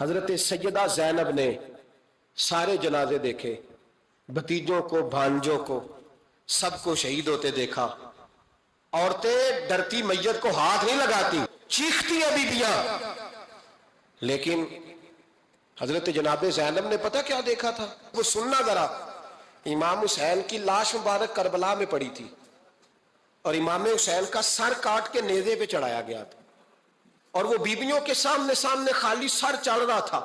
حضرت سیدہ زینب نے سارے جنازے دیکھے، بھتیجوں کو، بھانجوں کو، سب کو شہید ہوتے دیکھا۔ عورتیں ڈرتی میت کو ہاتھ نہیں لگاتی، چیختی ہیں بیبیاں، لیکن حضرت جناب زینب نے پتہ کیا دیکھا تھا؟ وہ سننا ذرا۔ امام حسین کی لاش مبارک کربلا میں پڑی تھی اور امام حسین کا سر کاٹ کے نیزے پہ چڑھایا گیا تھا، اور وہ بیبیوں کے سامنے خالی سر چڑھ رہا تھا،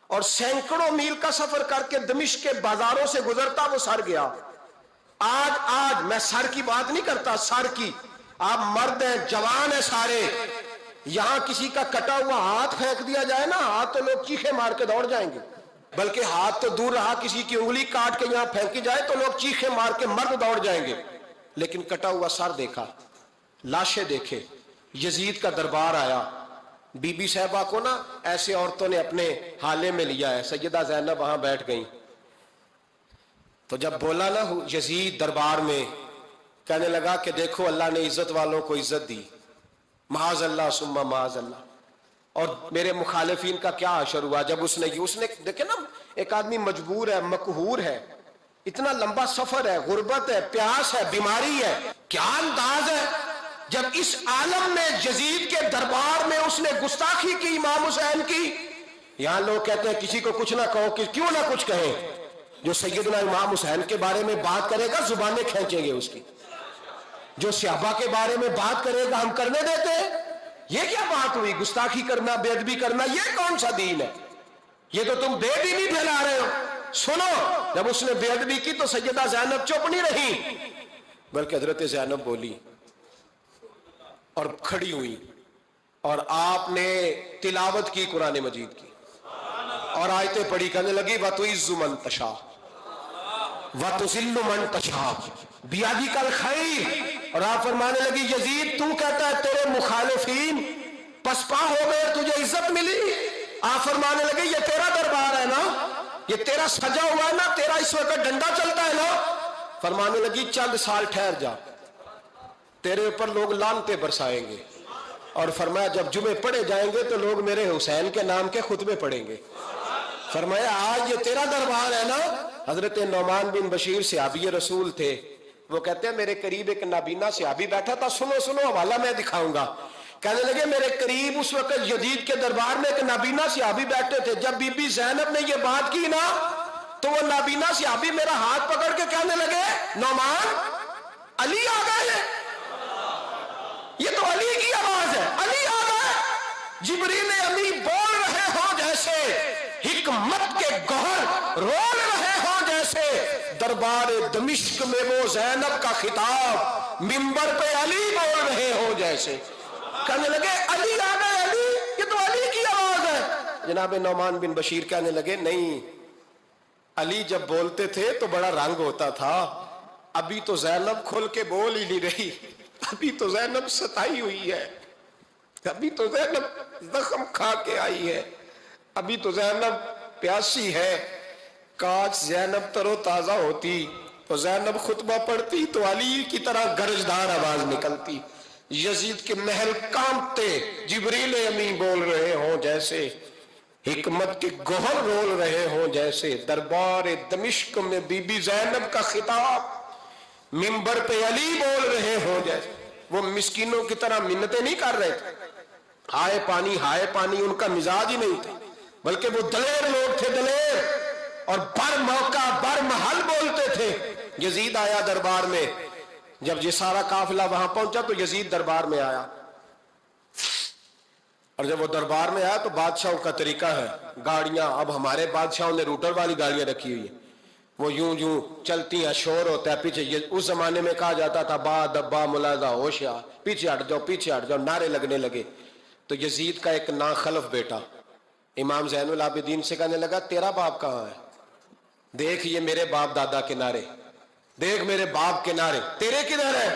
اور سینکڑوں میل کا سفر کر کے دمشق کے بازاروں سے گزرتا وہ سر گیا۔ آج میں سر کی بات نہیں کرتا، سر کی، آپ مرد ہیں، جوان ہیں سارے، یہاں کسی کا کٹا ہوا ہاتھ پھینک دیا جائے نا، ہاتھ تو لوگ چیخے مار کے دوڑ جائیں گے، بلکہ ہاتھ تو دور رہا، کسی کی انگلی کاٹ کے یہاں پھینکی جائے تو لوگ چیخے مار کے مرد دوڑ جائیں گے، لیکن کٹا ہوا سر دیکھا، لاشیں دیکھے۔ یزید کا دربار آیا، بی بی صاحبہ کو نا ایسے عورتوں نے اپنے حالے میں لیا ہے، سیدہ زینب وہاں بیٹھ گئیں، تو جب بولا نا یزید دربار میں، کہنے لگا کہ دیکھو اللہ نے عزت والوں کو عزت دی، معاذ اللہ ثم معاذ اللہ، اور میرے مخالفین کا کیا حشر ہوا جب اس نے دیکھے نا، ایک آدمی مجبور ہے، مقہور ہے، اتنا لمبا سفر ہے، غربت ہے، پیاس ہے، بیماری ہے، کیا انداز ہے جب اس عالم میں یزید کے دربار میں اس نے گستاخی کی امام حسین کی۔ یہاں لوگ کہتے ہیں کسی کو کچھ نہ کہو، کہ کیوں نہ کچھ کہیں، جو سیدنا امام حسین کے بارے میں بات کرے گا زبانیں کھینچیں گے اس کی، جو صحابہ کے بارے میں بات کرے گا ہم کرنے دیتے ہیں؟ یہ کیا بات ہوئی؟ گستاخی کرنا، بے ادبی کرنا، یہ کون سا دین ہے؟ یہ تو تم بے دینی پھیلا رہے ہو۔ سنو، جب اس نے بے ادبی کی تو سیدہ زینب چپ نہیں رہی، بلکہ حضرت زینب بولی اور کھڑی ہوئی، اور آپ نے تلاوت کی قرآن مجید کی اور آیتیں پڑھی، کہنے لگی وَتُعِزُّ مَن تَشَاءُ وَتُذِلُّ مَن تَشَاءُ بِیَدِکَ الْخَیْرُ، اور آپ فرمانے لگی یزید تو کہتا ہے تیرے مخالفین پسپا ہو گئے، تجھے عزت ملی؟ آپ فرمانے لگے یہ تیرا دربار ہے نا، یہ تیرا سجا ہوا ہے نا، تیرا اس وقت ڈنڈا چلتا ہے نا۔ فرمانے لگی چند سال ٹھہر جا، تیرے اوپر لوگ لعنتیں برسائیں گے، اور فرمایا جب جمعے پڑھے جائیں گے تو لوگ میرے حسین کے نام کے خطبے پڑھیں گے۔ فرمایا آج یہ تیرا دربار ہے نا۔ حضرت نعمان بن بشیر صحابی رسول تھے، وہ کہتے ہیں میرے قریب ایک نابینا صحابی بیٹھا تھا، سنو حوالہ میں دکھاؤں گا، کہنے لگے میرے قریب اس وقت یزید کے دربار میں ایک نابینا صحابی بیٹھے تھے، جب بی بی زینب نے یہ بات کی نا تو وہ نابینا صحابی میرا ہاتھ پکڑ کے کہنے لگے نعمان علی آ گئے، یہ تو علی کی آواز ہے، علی آ گئے، جبریل امی بول رہے ہوں جیسے، حکمت کے گوہر رول رہے ہوں جیسے، دربار دمشق میں وہ زینب کا خطاب منبر پہ علی بول رہے ہوں جیسے۔ کہنے لگے علی آ گئے، علی، یہ تو علی کی آواز ہے۔ جناب نعمان بن بشیر کہنے لگے نہیں، علی جب بولتے تھے تو بڑا رنگ ہوتا تھا، ابھی تو زینب کھل کے بول ہی نہیں رہی، ابھی تو زینب ستائی ہوئی ہے، ابھی تو زینب زخم کھا کے آئی ہے، ابھی تو زینب پیاسی ہے، کاش زینب تر و تازہ ہوتی تو زینب خطبہ پڑھتی تو علی کی طرح گرجدار آواز نکلتی، یزید کے محل کانپتے، جبریل امی بول رہے ہوں جیسے، حکمت کے گوہر رول رہے ہوں جیسے، دربار دمشق میں بی بی زینب کا خطاب منبر پہ علی بول رہے ہوں جیسے۔ وہ مسکینوں کی طرح منتیں نہیں کر رہے تھے، ہائے پانی ان کا مزاج ہی نہیں تھا، بلکہ وہ دلیر لوگ تھے، دلیر، اور بر موقع بر محل بولتے تھے۔ یزید آیا دربار میں، جب یہ سارا قافلہ وہاں پہنچا تو یزید دربار میں آیا، اور جب وہ دربار میں آیا تو بادشاہوں کا طریقہ ہے، گاڑیاں، اب ہمارے بادشاہوں نے روٹر والی گاڑیاں رکھی ہوئی ہیں، وہ یوں چلتی ہیں، شور ہوتا ہے پیچھے، اس زمانے میں کہا جاتا تھا با دبا ملاحظہ ہوشیار، پیچھے ہٹ جاؤ، نعرے لگنے لگے۔ تو یزید کا ایک ناخلف بیٹا امام زین العابدین سے کہنے لگا تیرا باپ کہاں ہے؟ دیکھ یہ میرے باپ دادا کے نعرے، دیکھ میرے باپ کے نعرے، تیرے کدھر ہے؟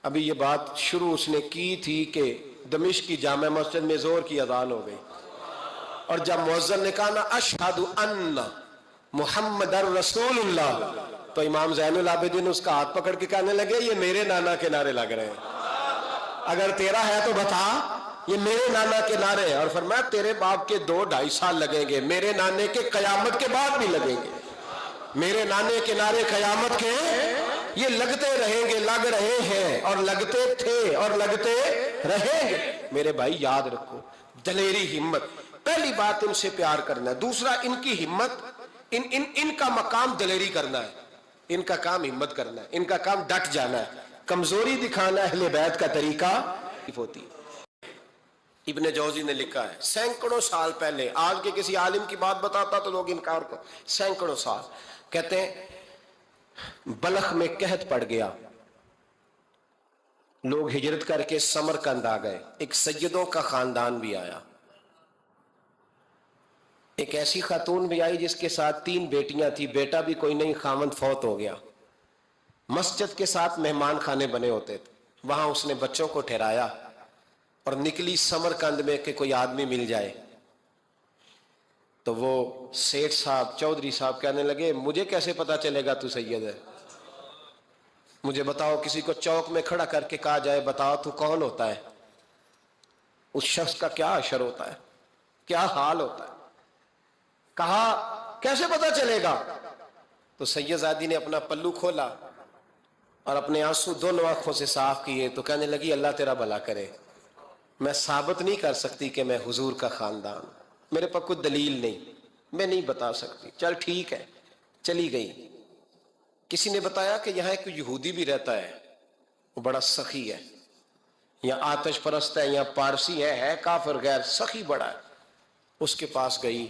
ابھی یہ بات شروع اس نے کی تھی کہ دمشق کی جامع مسجد میں زور کی اذان ہو گئی، اور جب مؤذن نے کہا نا اشہد ان محمد رسول اللہ، تو امام زین العابدین اس کا ہاتھ پکڑ کے کہنے لگے یہ میرے نانا کے نعرے لگ رہے ہیں، اگر تیرا ہے تو بتا، یہ میرے نانا کے نعرے ہیں، اور فرمایا تیرے باپ کے 2-2.5 سال لگیں گے، میرے نانے کے قیامت کے بعد بھی لگیں گے، میرے نانے کے نعرے قیامت کے یہ لگتے رہیں گے، لگ رہے ہیں اور لگتے تھے اور لگتے رہیں گے۔ میرے بھائی یاد رکھو، دلیری، ہمت، پہلی بات ان سے پیار کرنا ہے، دوسرا ان کی ہمت، ان کا مقام دلیری کرنا ہے، ان کا کام ہمت کرنا ہے، ان کا کام ڈٹ جانا ہے، کمزوری دکھانا اہل بیت کا طریقہ ہوتی ہے۔ ابن جوزی نے لکھا ہے سینکڑوں سال پہلے، آج کے کسی عالم کی بات بتاتا تو لوگ انکار کر، سینکڑوں سال، کہتے ہیں بلخ میں قحط پڑ گیا، لوگ ہجرت کر کے سمرقند آ گئے، ایک سیدوں کا خاندان بھی آیا، ایک ایسی خاتون بھی آئی جس کے ساتھ 3 بیٹیاں تھی، بیٹا بھی کوئی نہیں، خاوند فوت ہو گیا، مسجد کے ساتھ مہمان خانے بنے ہوتے تھے، وہاں اس نے بچوں کو ٹھہرایا اور نکلی سمرقند میں کہ کوئی آدمی مل جائے، تو وہ سیٹھ صاحب، چودھری صاحب کہنے لگے مجھے کیسے پتا چلے گا تو سید ہے، مجھے بتاؤ، کسی کو چوک میں کھڑا کر کے کہا جائے بتاؤ تو کون ہوتا ہے، اس شخص کا کیا اشر ہوتا ہے، کیا حال ہوتا ہے، کہا کیسے پتا چلے گا؟ تو سید زادی نے اپنا پلو کھولا اور اپنے آنسو دونوں آنکھوں سے صاف کیے، تو کہنے لگی اللہ تیرا بھلا کرے، میں ثابت نہیں کر سکتی کہ میں حضور کا خاندان، میرے پاس کوئی دلیل نہیں، میں نہیں بتا سکتی، چل ٹھیک ہے، چلی گئی۔ کسی نے بتایا کہ یہاں ایک یہودی بھی رہتا ہے، وہ بڑا سخی ہے، یا آتش پرست ہے، یا پارسی ہے کافر غیر، سخی بڑا ہے، اس کے پاس گئی،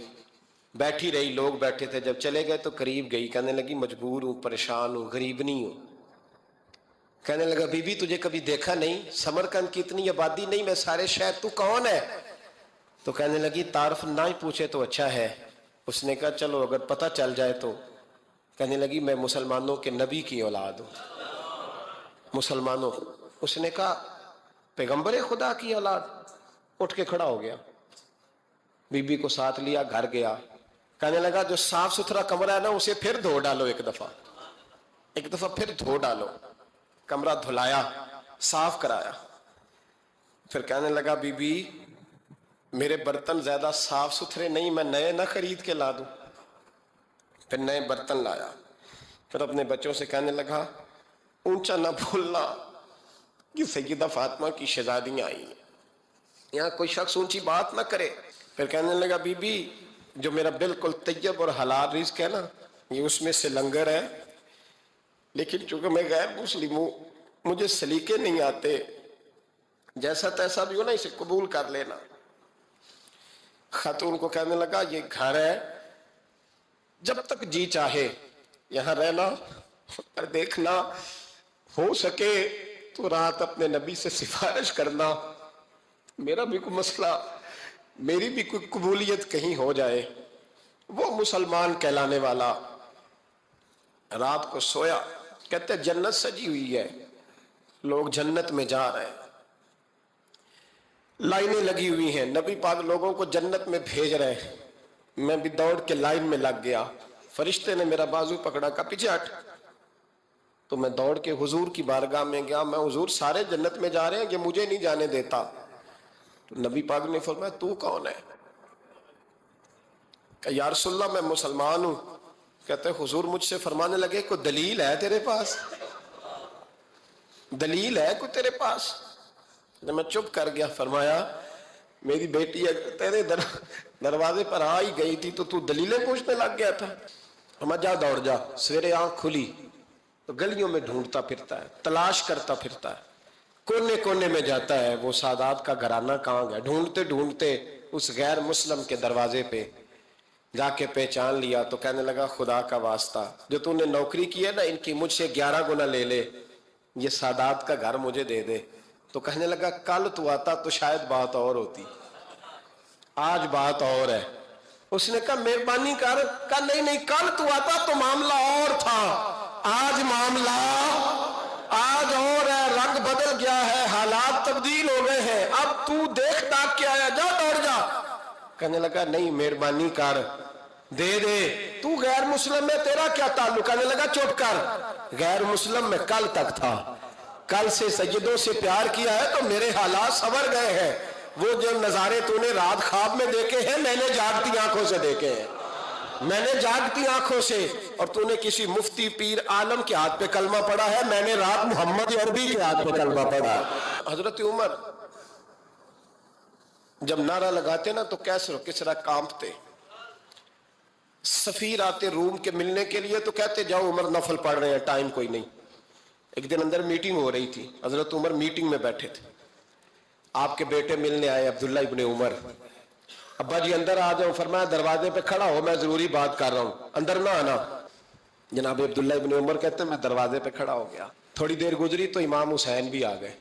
بیٹھی رہی، لوگ بیٹھے تھے، جب چلے گئے تو قریب گئی، کہنے لگی مجبور ہوں، پریشان ہوں، غریب نہیں ہوں، کہنے لگا بی بی تجھے کبھی دیکھا نہیں، سمرقند کی اتنی آبادی نہیں، میں سارے شہر، تو کون ہے؟ تو کہنے لگی تعارف نہ ہی پوچھے تو اچھا ہے۔ اس نے کہا چلو اگر پتہ چل جائے تو، کہنے لگی میں مسلمانوں کے نبی کی اولاد ہوں، مسلمانوں، اس نے کہا پیغمبر خدا کی اولاد، اٹھ کے کھڑا ہو گیا، بی بی کو ساتھ لیا، گھر گیا، کہنے لگا جو صاف ستھرا کمرہ ہے نا اسے پھر دھو ڈالو، ایک دفعہ پھر دھو ڈالو، کمرہ دھلایا، صاف کرایا، پھر کہنے لگا بی بی میرے برتن زیادہ صاف ستھرے نہیں، میں نئے نہ خرید کے لا دوں، پھر نئے برتن لایا، پھر اپنے بچوں سے کہنے لگا اونچا نہ بھولنا کہ سیدہ فاطمہ کی شہزادیاں آئی ہیں، یہاں کوئی شخص اونچی بات نہ کرے۔ پھر کہنے لگا بی بی جو میرا بالکل طیب اور حلال رزق ہے نا، یہ اس میں سے لنگر ہے، لیکن چونکہ میں غیر مسلم ہوں، مجھے سلیقے نہیں آتے، جیسا تیسا بھی ہو نا اسے قبول کر لینا۔ خاتون کو کہنے لگا یہ گھر ہے، جب تک جی چاہے یہاں رہنا، اور دیکھنا ہو سکے تو رات اپنے نبی سے سفارش کرنا، میرا بھی کوئی مسئلہ، میری بھی کوئی قبولیت کہیں ہو جائے۔ وہ مسلمان کہلانے والا رات کو سویا، کہتے جنت سجی ہوئی ہے، لوگ جنت میں جا رہے ہیں، لائنیں لگی ہوئی ہیں، نبی پاک لوگوں کو جنت میں بھیج رہے ہیں، میں بھی دوڑ کے لائن میں لگ گیا، فرشتے نے میرا بازو پکڑا، کہا پیچھے ہٹ، تو میں دوڑ کے حضور کی بارگاہ میں گیا، میں حضور سارے جنت میں جا رہے ہیں، یہ مجھے نہیں جانے دیتا۔ تو نبی پاک نے فرمایا تو کون ہے؟ کہ یا رسول اللہ میں مسلمان ہوں۔ کہتے حضور مجھ سے فرمانے لگے کوئی دلیل ہے تیرے پاس؟ دلیل ہے کوئی تیرے پاس؟ میں چپ کر گیا، فرمایا میری بیٹی تیرے دروازے پر آ ہی گئی تھی تو دلیلیں پوچھنے لگ گیا تھا۔ فرمایا جا دوڑ جا، سویرے آنکھ کھلی تو گلیوں میں ڈھونڈتا پھرتا ہے، تلاش کرتا پھرتا ہے، کونے کونے میں جاتا ہے وہ سادات کا گھرانہ کہاں گیا، ڈھونڈتے ڈھونڈتے اس غیر مسلم کے دروازے پہ جا کے پہچان لیا، تو کہنے لگا خدا کا واسطہ جو تو نے نوکری کی ہے نا ان کی مجھ سے 11 گنا لے لے، یہ سادات کا گھر مجھے دے دے۔ تو کہنے لگا کل تو آتا تو شاید بات اور ہوتی، آج بات اور ہے۔ اس نے کہا مہربانی کر، کہا نہیں نہیں کل تو آتا تو معاملہ اور تھا، آج معاملہ آج اور ہے، رنگ بدل گیا ہے، حالات تبدیل ہو گئے ہیں، اب تو دیکھ داکھ کے آیا، جا دوڑ جا۔ کہنے لگا نہیں مہربانی کر دے دے، تو غیر مسلم میں تیرا کیا تعلق؟ کہنے لگا چپ کر، غیر مسلم میں کل تک تھا، کل سے سجدوں سے پیار کیا ہے تو میرے حالات سنور گئے ہیں، وہ جو نظارے تو نے رات خواب میں دیکھے ہیں میں نے جاگتی آنکھوں سے دیکھے ہیں، میں نے جاگتی آنکھوں سے. اور تو نے کسی مفتی پیر عالم کے ہاتھ پہ کلمہ پڑھا ہے، میں نے رات محمد عربی کے ہاتھ پہ کلمہ پڑھا. حضرت عمر جب نعرہ لگاتے نا تو کیسر و کسرا کانپتے. سفیر آتے روم کے ملنے کے لیے تو کہتے جاؤ عمر نفل پڑھ رہے ہیں، ٹائم کوئی نہیں. ایک دن اندر میٹنگ ہو رہی تھی، حضرت عمر میٹنگ میں بیٹھے تھے. آپ کے بیٹے ملنے آئے عبداللہ ابن عمر. ابا جی اندر آ جاؤ. فرمایا دروازے پہ کھڑا ہو، میں ضروری بات کر رہا ہوں، اندر نہ آنا. جناب عبداللہ ابن عمر کہتے ہیں میں دروازے پہ کھڑا ہو گیا. تھوڑی دیر گزری تو امام حسین بھی آ گئے.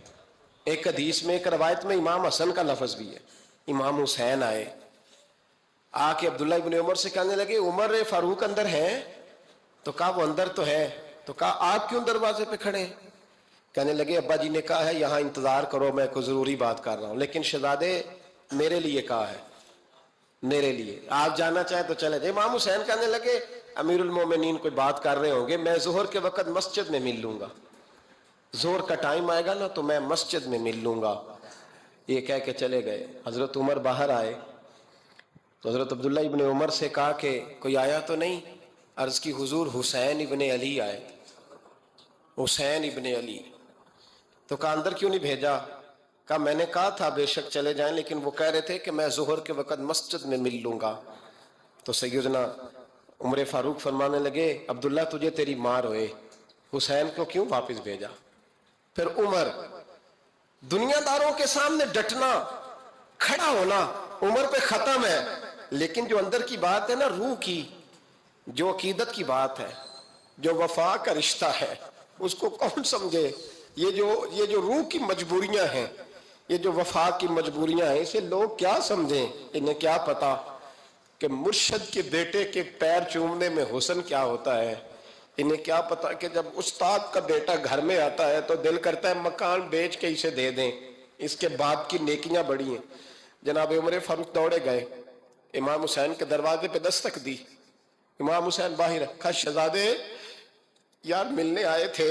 ایک حدیث میں ایک روایت میں امام حسن کا لفظ بھی ہے. امام حسین آئے، آ کے عبداللہ ابن عمر سے کہنے لگے عمر فاروق اندر ہیں؟ تو کہا وہ اندر تو ہے. تو کہا آپ کیوں دروازے پہ کھڑے ہیں؟ کہنے لگے ابا جی نے کہا ہے یہاں انتظار کرو، میں کوئی ضروری بات کر رہا ہوں. لیکن شہزادے میرے لیے کہا ہے، میرے لیے آپ جانا چاہیں تو چلے جائیں. امام حسین کہنے لگے امیر المومنین کوئی بات کر رہے ہوں گے، میں ظہر کے وقت مسجد میں مل لوں گا، ظہر کا ٹائم آئے گا نا تو میں مسجد میں مل لوں گا. یہ کہہ کے چلے گئے. حضرت عمر باہر آئے تو حضرت عبداللہ ابن عمر سے کہا کہ کوئی آیا تو نہیں؟ عرض کی حضور حسین ابن علی آئے. حسین ابن علی. تو کہا اندر کیوں نہیں بھیجا؟ کہا میں نے کہا تھا بے شک چلے جائیں، لیکن وہ کہہ رہے تھے کہ میں ظہر کے وقت مسجد میں مل لوں گا. تو سیدنا عمر فاروق فرمانے لگے عبداللہ تجھے تیری ماں روئے، حسین کو کیوں واپس بھیجا؟ پھر عمر دنیا داروں کے سامنے ڈٹنا، کھڑا ہونا عمر پہ ختم ہے، لیکن جو اندر کی بات ہے نا، روح کی، جو عقیدت کی بات ہے، جو وفا کا رشتہ ہے، اس کو کون سمجھے؟ یہ جو روح کی مجبوریاں ہیں، یہ جو وفا کی مجبوریاں ہیں، اسے لوگ کیا سمجھیں؟ انہیں کیا پتا کہ مرشد کے بیٹے کے پیر چومنے میں حسن کیا ہوتا ہے. انہیں کیا پتا کہ جب استاد کا بیٹا گھر میں آتا ہے تو دل کرتا ہے مکان بیچ کے اسے دے دیں، اس کے باپ کی نیکیاں بڑی ہیں. جناب عمر فاروق دوڑے گئے، امام حسین کے دروازے پہ دستک دی. امام حسین باہر رکھا. شہزادے یار ملنے آئے تھے،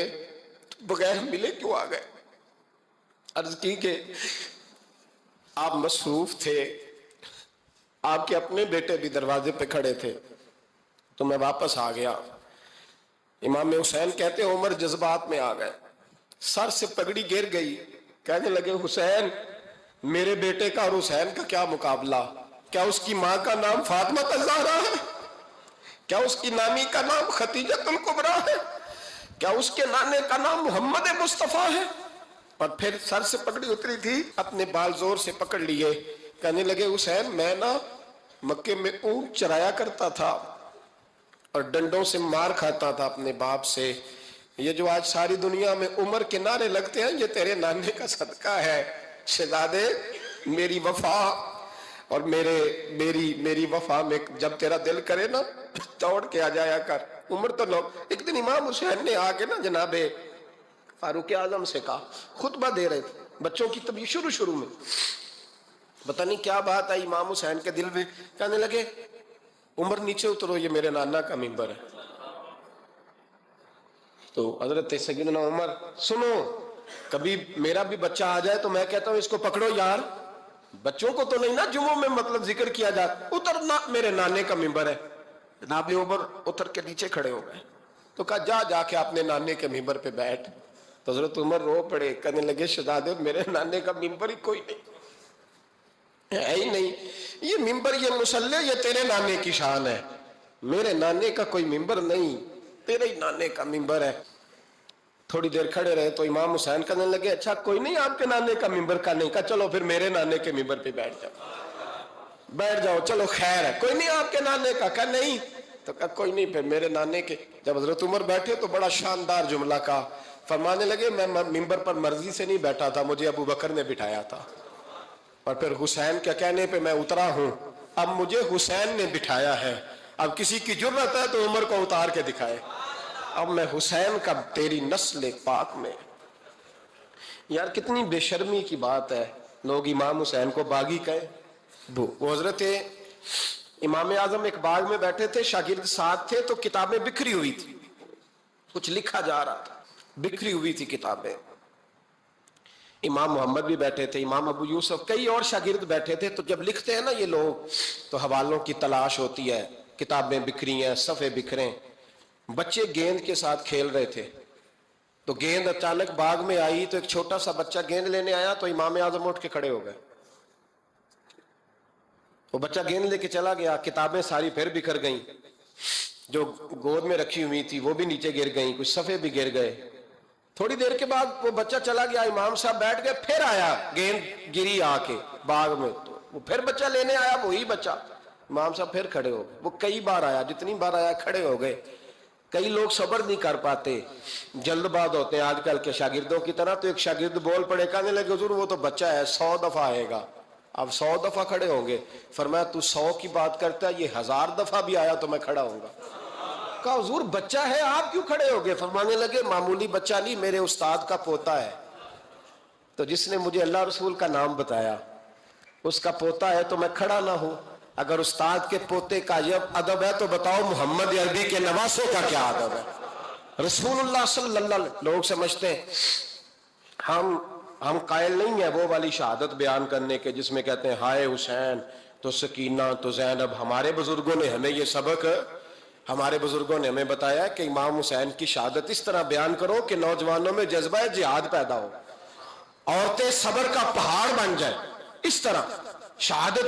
بغیر ملے کیوں آ گئے؟ عرض کی کہ آپ مصروف تھے، آپ کے اپنے بیٹے بھی دروازے پہ کھڑے تھے تو میں واپس آ گیا. امام حسین کہتے ہیں عمر جذبات میں آ گئے، سر سے پگڑی گر گئی. کہنے لگے حسین میرے بیٹے کا اور حسین کا کیا مقابلہ؟ کیا اس کی ماں کا نام فاطمہ الزہرا ہے؟ کیا اس کی نانی کا نام خدیجہ الکبریٰ ہے؟ کیا اس کے نانے کا نام محمد مصطفیٰ ہے؟ اور پھر سر سے پگڑی اتری تھی، اپنے بال زور سے پکڑ لیے. کہنے لگے حسین میں نا مکے میں اونٹ چرایا کرتا تھا اور ڈنڈوں سے مار کھاتا تھا اپنے باپ سے. یہ جو آج ساری دنیا میں عمر کے نعرے لگتے ہیں یہ تیرے نانے کا صدقہ ہے. شہزادے میری وفا اور میری وفا میں جب تیرا دل کرے نا دوڑ کے آ جایا کر. عمر تو لوگ ایک دن امام حسین نے آ کے نا جناب فاروق اعظم سے کہا، خطبہ دے رہے تھے بچوں کی طبیعت شروع میں، پتہ نہیں کیا بات آئی امام حسین کے دل میں. کہنے لگے عمر نیچے اترو، یہ میرے نانا کا منبر ہے. تو حضرت سیدنا عمر سنو، کبھی میرا بھی بچہ آ جائے تو میں کہتا ہوں اس کو پکڑو یار، بچوں کو تو نہیں نا جمعوں میں مطلب ذکر کیا جاتا، اترنا میرے نانے کا منبر ہے. جناب عمر اتر کے نیچے کھڑے ہو گئے تو کہا جا کے اپنے نانے کے منبر پہ بیٹھ. تو حضرت عمر رو پڑے، کہنے لگے شہزادے میرے نانے کا منبر ہی کوئی نہیں ہے ہی نہیں. یہ منبر، یہ مصلی، یہ تیرے نانے کی شان ہے، میرے نانے کا کوئی منبر نہیں، تیرے ہی نانے کا منبر ہے. تھوڑی دیر کھڑے رہے تو امام حسین کہنے لگے اچھا کوئی نہیں آپ کے نانے کا منبر کا نہیں؟ کہا چلو پھر میرے نانے کے منبر پہ بیٹھ جاؤ، چلو خیر ہے. کوئی نہیں آپ کے نانے کا؟ کہا نہیں. تو کہا کوئی نہیں پھر میرے نانے کے. جب حضرت عمر بیٹھے تو بڑا شاندار جملہ کہا، فرمانے لگے میں منبر پر مرضی سے نہیں بیٹھا تھا، مجھے ابو بکر نے بٹھایا تھا، اور پھر حسین کے کہنے پہ میں اترا ہوں، اب مجھے حسین نے بٹھایا ہے. اب کسی کی جرت ہے تو عمر کو اتار کے دکھائے، اب میں حسین کا تیری نسل پاک میں. یار کتنی بے شرمی کی بات ہے، لوگ امام حسین کو باغی کہیں. وہ حضرت امام اعظم ایک باغ میں بیٹھے تھے، شاگرد ساتھ تھے، تو کتابیں بکھری ہوئی تھی، کچھ لکھا جا رہا تھا، بکھری ہوئی تھی کتابیں. امام محمد بھی بیٹھے تھے, امام ابو یوسف, کئی اور شاگرد بیٹھے تھے. تو جب لکھتے ہیں نا یہ لوگ تو حوالوں کی تلاش ہوتی ہے, کتابیں بکھری ہیں, صفحے بکھرے. بچے گیند کے ساتھ کھیل رہے تھے تو گیند اچانک باغ میں آئی تو ایک چھوٹا سا بچہ گیند لینے آیا تو امام اعظم اٹھ کے کھڑے ہو گئے. وہ بچہ گیند لے کے چلا گیا, کتابیں ساری پھر بکھر گئیں, جو گود میں رکھی ہوئی تھی وہ بھی نیچے گر گئیں, کچھ صفحے بھی گر گئے. تھوڑی دیر کے بعد وہ بچہ چلا گیا, امام صاحب بیٹھ گئے, پھر آیا, گیند گری آ کے باغ میں, تو وہ پھر بچہ لینے آیا, وہی بچہ. امام صاحب پھر کھڑے ہو گئے. وہ کئی بار آیا, جتنی بار آیا کھڑے ہو گئے. کئی لوگ صبر نہیں کر پاتے, جلد باز ہوتے ہیں آج کل کے شاگردوں کی طرح. تو ایک شاگرد بول پڑے, کہنے لگے حضور وہ تو بچہ ہے 100 دفعہ آئے گا. اب 100 دفعہ کھڑے ہوں گے. فرمایا تو 100 کی بات کرتا ہے, یہ 1000 دفعہ بھی آیا تو میں کھڑا ہوں گا. کہا حضور بچہ ہے آپ کیوں کھڑے ہو گئے؟ فرمانے لگے معمولی بچہ نہیں, میرے استاد کا پوتا ہے. تو جس نے مجھے اللہ رسول کا نام بتایا اس کا پوتا ہے تو میں کھڑا نہ ہوں. اگر استاد کے پوتے کا یہ ادب ہے تو بتاؤ محمد عربی کے نواسوں کا کیا ادب ہے؟ رسول اللہ صلی اللہ علیہ وسلم. لوگ سمجھتے ہیں ہم قائل نہیں ہیں وہ والی شہادت بیان کرنے کے جس میں کہتے ہیں ہائے حسین تو سکینہ تو زینب. ہمارے بزرگوں نے ہمیں یہ سبق, ہمارے بزرگوں نے ہمیں بتایا کہ امام حسین کی شہادت اس طرح بیان کرو کہ نوجوانوں میں جذبہ جہاد پیدا ہو, عورتیں صبر کا پہاڑ بن جائیں. اس طرح شہادت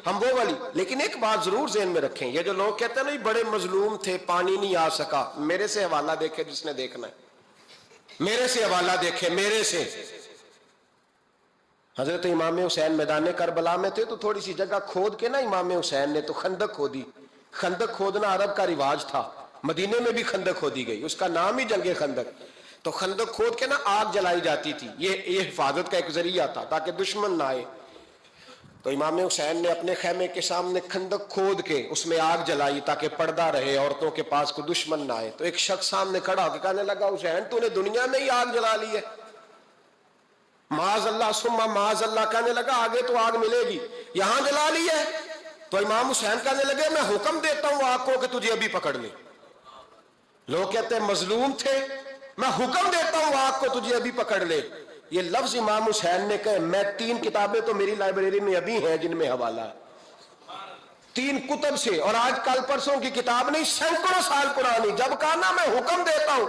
ہم وہ والی. لیکن ایک بات ضرور ذہن میں رکھیں, یہ جو لوگ کہتے ہیں نا بڑے مظلوم تھے پانی نہیں آ سکا, میرے سے حوالہ دیکھے جس نے دیکھنا ہے, میرے سے حوالہ دیکھے, میرے سے. حضرت امام حسین میدان کربلا میں تھے تو تھوڑی سی جگہ کھود کے نا امام حسین نے تو خندق کھودی. خندق کھودنا عرب کا رواج تھا, مدینے میں بھی خندق کھودی گئی, اس کا نام ہی جنگ خندق. تو خندق کھود کے نا آگ جلائی جاتی تھی, یہ حفاظت کا ایک ذریعہ تھا تاکہ دشمن نہ آئے. تو امام حسین نے اپنے خیمے کے سامنے خندق کھود کے اس میں آگ جلائی تاکہ پردہ رہے, عورتوں کے پاس کوئی دشمن نہ آئے. تو ایک شخص سامنے کھڑا ہو کے کہنے لگا حسین تو نے دنیا میں ہی آگ جلا لی ہے. معاذ اللہ ثم معاذ اللہ. کہنے لگا آگے تو آگ ملے گی, یہاں جلا لی ہے. تو امام حسین کہنے لگے میں حکم دیتا ہوں آگ کو کہ تجھے ابھی پکڑ لے. لوگ کہتے ہیں مظلوم تھے, میں حکم دیتا ہوں آگ کو تجھے ابھی پکڑ لے. یہ لفظ امام حسین نے کہے. میں 3 کتابیں تو میری لائبریری میں ابھی ہیں جن میں حوالہ ہے, 3 کتب سے, اور آج کل پرسوں کی کتاب نہیں, سینکڑوں سال پرانی. جب کہا نا میں حکم دیتا ہوں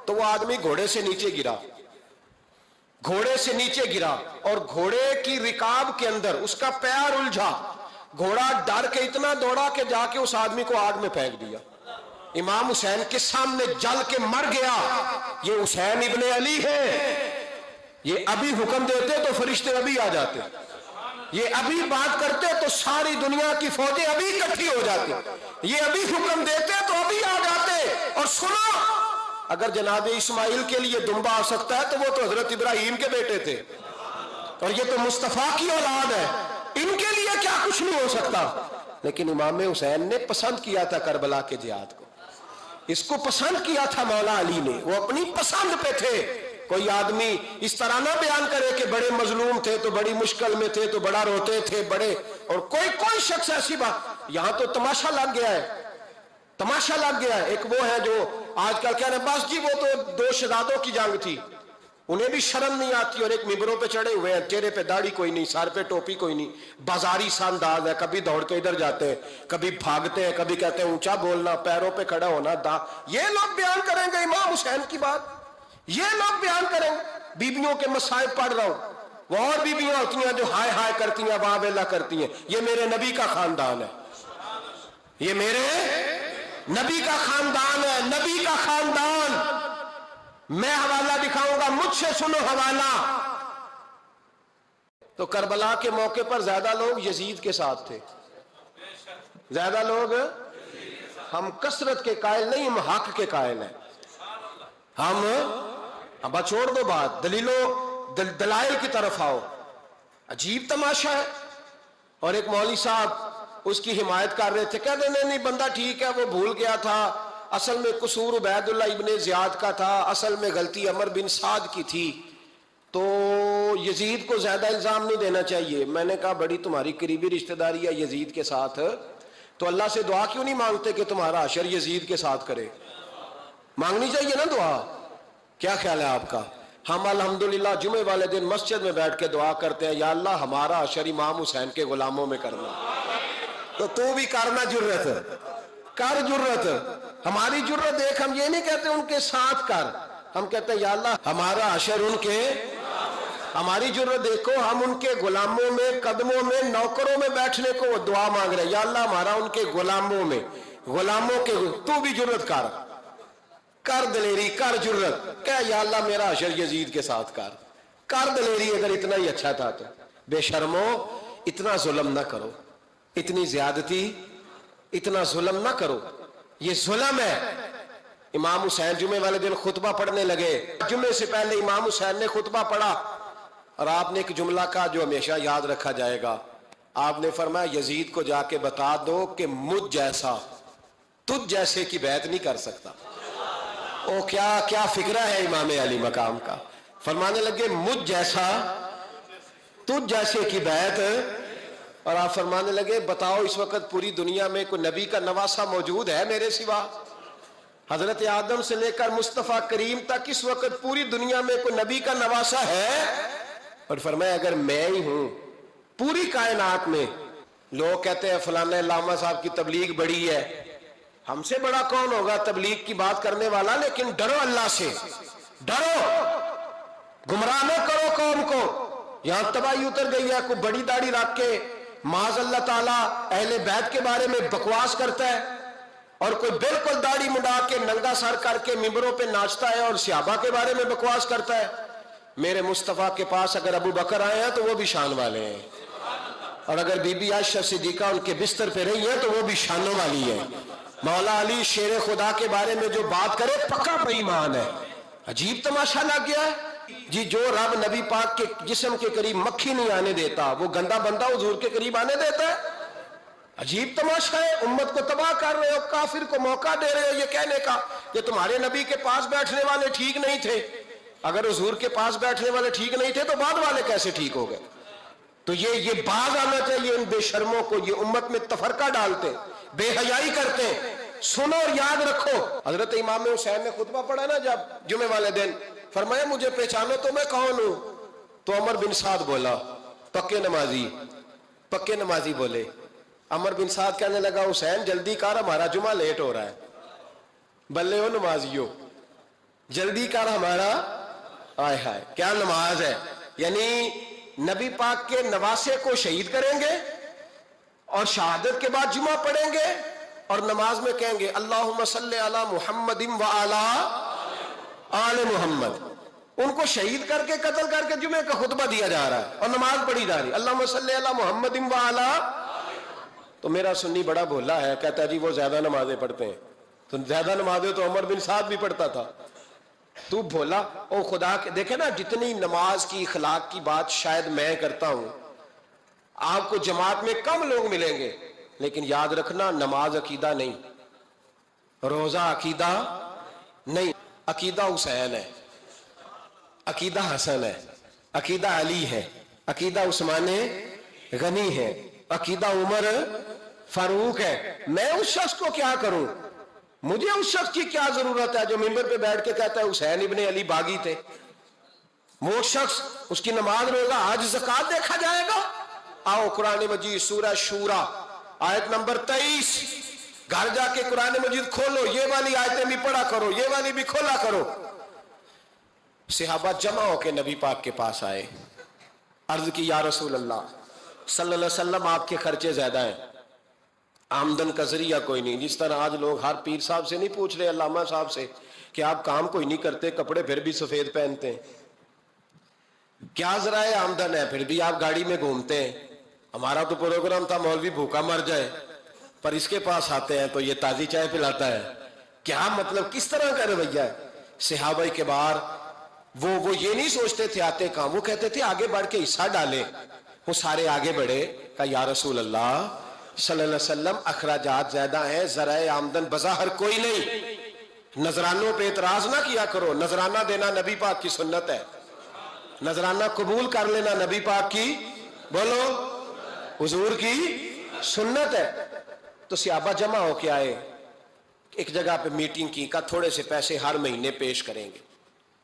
تو وہ آدمی گھوڑے سے نیچے گرا, گھوڑے سے نیچے گرا, اور گھوڑے کی رکاب کے اندر اس کا پیر الجھا. گھوڑا ڈر کے اتنا دوڑا کہ جا کے اس آدمی کو آگ میں پھینک دیا. امام حسین کے سامنے جل کے مر گیا. یہ حسین ابن علی ہے, یہ ابھی حکم دیتے تو فرشتے ابھی آ جاتے, یہ ابھی بات کرتے تو ساری دنیا کی فوجیں ابھی اکٹھی ہو جاتی, یہ ابھی حکم دیتے تو ابھی آ جاتے. اور سنو, اگر جناب اسماعیل کے لیے دمبا آ سکتا ہے تو وہ تو حضرت ابراہیم کے بیٹے تھے, اور یہ تو مصطفیٰ کی اولاد ہے, ان کے لیے کیا کچھ نہیں ہو سکتا. لیکن امام حسین نے پسند کیا تھا کربلا کے جہاد کو, اس کو پسند کیا تھا مولا علی نے, وہ اپنی پسند پہ تھے. کوئی آدمی اس طرح نہ بیان کرے کہ بڑے مظلوم تھے تو بڑی مشکل میں تھے تو بڑا روتے تھے بڑے, اور کوئی شخص ایسی بات. یہاں تو تماشا لگ گیا ہے, تماشا لگ گیا ہے. ایک وہ ہے جو آج کل کہہ رہے ہیں بس جی وہ تو 2 شہزادوں کی جنگ تھی, انہیں بھی شرم نہیں آتی, اور ایک ممبروں پہ چڑھے ہوئے ہیں, چہرے پہ داڑھی کوئی نہیں, سر پہ ٹوپی کوئی نہیں, بازاری سا انداز ہے, کبھی دوڑ کے ادھر جاتے ہیں, کبھی بھاگتے ہیں, کبھی کہتے ہیں اونچا بولنا, پیروں پہ کھڑا ہونا, یہ لوگ بیان کریں گے امام حسین کی بات, یہ لوگ بیان کریں گے. بیبیوں کے مصائب پڑھ رہا ہوں, وہ اور بیبیاں ہوتی ہیں جو ہائے ہائے کرتی ہیں, واہ ویلا کرتی ہیں. یہ میرے نبی کا خاندان ہے, یہ میرے نبی کا خاندان ہے, نبی کا خاندان. میں حوالہ دکھاؤں گا, مجھ سے سنو حوالہ. تو کربلا کے موقع پر زیادہ لوگ یزید کے ساتھ تھے, زیادہ لوگ, ہم کثرت کے قائل نہیں, ہم حق کے قائل ہیں. ہم اب چھوڑ دو بات, دلائل کی طرف آؤ. عجیب تماشا ہے. اور ایک مولوی صاحب اس کی حمایت کر رہے تھے, کہتے نہیں بندہ ٹھیک ہے, وہ بھول گیا تھا, اصل میں قصور عبید اللہ ابن زیاد کا تھا, اصل میں غلطی عمر بن سعد کی تھی, تو یزید کو زیادہ الزام نہیں دینا چاہیے. میں نے کہا بڑی تمہاری قریبی رشتہ داری ہے یزید کے ساتھ, تو اللہ سے دعا کیوں نہیں مانگتے کہ تمہارا حشر یزید کے ساتھ کرے؟ مانگنی چاہیے نا دعا, کیا خیال ہے آپ کا؟ ہم الحمدللہ جمعے والے دن مسجد میں بیٹھ کے دعا کرتے ہیں، یا اللہ ہمارا حشر امام حسین کے غلاموں میں کرنا۔ تو بھی کرنا جرت کر، جرت ہماری جرت دیکھ، ہم یہ نہیں کہتے ان کے ساتھ کر، ہم کہتے ہیں یا اللہ ہمارا حشر ان کے، ہماری جرت دیکھو، ہم ان کے غلاموں میں، قدموں میں، نوکروں میں بیٹھنے کو وہ دعا مانگ رہے ہیں، یا اللہ ہمارا ان کے غلاموں میں، غلاموں کے، تو بھی جرت کر دلیری، کر جرت، کہ یا اللہ میرا حشر یزید کے ساتھ کر دلیری، اگر اتنا ہی اچھا تھا تو۔ بے شرمو، اتنا ظلم نہ کرو، اتنی زیادتی، اتنا ظلم نہ کرو، یہ ظلم ہے۔ امام حسین جمعے والے دن خطبہ پڑھنے لگے، جمعے سے پہلے امام حسین نے خطبہ پڑھا، اور آپ نے ایک جملہ کہا جو ہمیشہ یاد رکھا جائے گا۔ آپ نے فرمایا یزید کو جا کے بتا دو کہ مجھ جیسا تجھ جیسے کی بیعت نہیں کر سکتا۔ او کیا فکرہ ہے امام علی مقام کا، فرمانے لگے مجھ جیسا تجھ جیسے کی بیعت، اور آپ فرمانے لگے بتاؤ اس وقت پوری دنیا میں کوئی نبی کا نواسا موجود ہے میرے سوا؟ حضرت آدم سے لے کر مصطفیٰ کریم تک اس وقت پوری دنیا میں کوئی نبی کا نواسا ہے؟ اور فرمایا اگر میں ہی ہوں پوری کائنات میں، لوگ کہتے ہیں فلانا علامہ صاحب کی تبلیغ بڑی ہے، ہم سے بڑا کون ہوگا تبلیغ کی بات کرنے والا؟ لیکن ڈرو اللہ سے، ڈرو، گمراہ نہ کرو قوم کو۔ یہاں تباہی اتر گئی ہے، کوئی بڑی داڑھی رکھ کے معاذ اللہ تعالیٰ اہل بیت کے بارے میں بکواس کرتا ہے، اور کوئی بالکل داڑھی مڈا کے ننگا سر کر کے ممبروں پہ ناچتا ہے اور صحابہ کے بارے میں بکواس کرتا ہے۔ میرے مصطفیٰ کے پاس اگر ابو بکر آئے ہیں تو وہ بھی شان والے ہیں، اور اگر بی بی عائشہ صدیقہ ان کے بستر پہ رہی ہے تو وہ بھی شانوں والی ہے۔ مولا علی شیر خدا کے بارے میں جو بات کرے پکا بے ایمان ہے۔ عجیب تماشا لگ گیا ہے جی، جو رب نبی پاک کے جسم کے قریب مکھی نہیں آنے دیتا، وہ گندا بندہ حضور کے قریب آنے دیتا ہے؟ عجیب تماشا ہے، امت کو تباہ کر رہے ہو، کافر کو موقع دے رہے ہو یہ کہنے کا کہ تمہارے نبی کے پاس بیٹھنے والے ٹھیک نہیں تھے۔ اگر حضور کے پاس بیٹھنے والے ٹھیک نہیں تھے تو بعد والے کیسے ٹھیک ہو گئے؟ تو یہ باز آنا چاہیے ان بے شرموں کو، یہ امت میں تفرقہ ڈالتے، بے حیائی کرتے۔ سنو اور یاد رکھو، حضرت امام حسین نے خطبہ پڑھا نا جب جمعے والے دن، فرمایا مجھے پہچانو تو میں کون ہوں؟ تو عمر بن سعد بولا، پکے نمازی بولے۔ عمر بن سعد کہنے لگا حسین جلدی کر، ہمارا جمعہ لیٹ ہو رہا ہے۔ بلے ہو نمازیو، جلدی کر ہمارا، آئے ہائے کیا نماز ہے! یعنی نبی پاک کے نواسے کو شہید کریں گے اور شہادت کے بعد جمعہ پڑھیں گے اور نماز میں کہیں گے اللہم صلی علی محمد وعلی آل محمد۔ ان کو شہید کر کے قتل کر کے جمعے کا خطبہ دیا جا رہا ہے اور نماز پڑھی جا رہی ہے اللہم صلی علی محمد وعلی۔ تو میرا سنی بڑا بھولا ہے، کہتا ہے جی وہ زیادہ نمازیں پڑھتے ہیں۔ تو زیادہ نمازیں تو عمر بن سعد بھی پڑھتا تھا، تو بھولا۔ او خدا کے دیکھیں نا، جتنی نماز کی اخلاق کی بات شاید میں کرتا ہوں، آپ کو جماعت میں کم لوگ ملیں گے، لیکن یاد رکھنا نماز عقیدہ نہیں، روزہ عقیدہ نہیں، عقیدہ حسین ہے، عقیدہ حسن ہے، عقیدہ علی ہے، عقیدہ عثمان غنی ہے، عقیدہ عمر فاروق ہے۔ میں اس شخص کو کیا کروں؟ مجھے اس شخص کی کیا ضرورت ہے جو ممبر پہ بیٹھ کے کہتا ہے حسین ابن علی باغی تھے؟ وہ شخص، اس کی نماز روزہ حج زکات دیکھا جائے گا۔ آؤ قرآن مجید سورہ شورا آیت نمبر 23، گھر جا کے قرآن مجید کھولو، یہ والی آیتیں بھی پڑھا کرو، یہ والی بھی کھولا کرو۔ صحابہ جمع ہو کے نبی پاک کے پاس آئے، عرض کی یا رسول اللہ صلی اللہ علیہ وسلم آپ کے خرچے زیادہ ہیں، آمدن کا ذریعہ کوئی نہیں۔ جس طرح آج لوگ ہر پیر صاحب سے نہیں پوچھ رہے، علامہ صاحب سے، کہ آپ کام کوئی نہیں کرتے، کپڑے پھر بھی سفید پہنتے ہیں، کیا ذرائع آمدن ہے، پھر بھی آپ گاڑی میں گھومتے ہیں۔ ہمارا تو پروگرام تھا مولوی بھوکا مر جائے، پر اس کے پاس آتے ہیں تو یہ تازی چائے پلاتا ہے۔ کیا مطلب، کس طرح کا رویہ ہے؟ صحابہ کے بار وہ یہ نہیں سوچتے تھے آتے کام، وہ کہتے تھے آگے بڑھ کے حصہ ڈالے۔ وہ سارے آگے بڑھے، کہا یا رسول اللہ صلی اللہ علیہ وسلم اخراجات زیادہ ہیں، ذرائع آمدن بظاہر کوئی نہیں، نذرانوں پہ اعتراض نہ کیا کرو، نذرانہ دینا نبی پاک کی سنت ہے، نذرانہ قبول کر لینا نبی پاک کی، بولو، حضور کی سنت ہے۔ تو صحابہ جمع ہو کے آئے، ایک جگہ پہ میٹنگ کی، کہا تھوڑے سے پیسے ہر مہینے پیش کریں گے،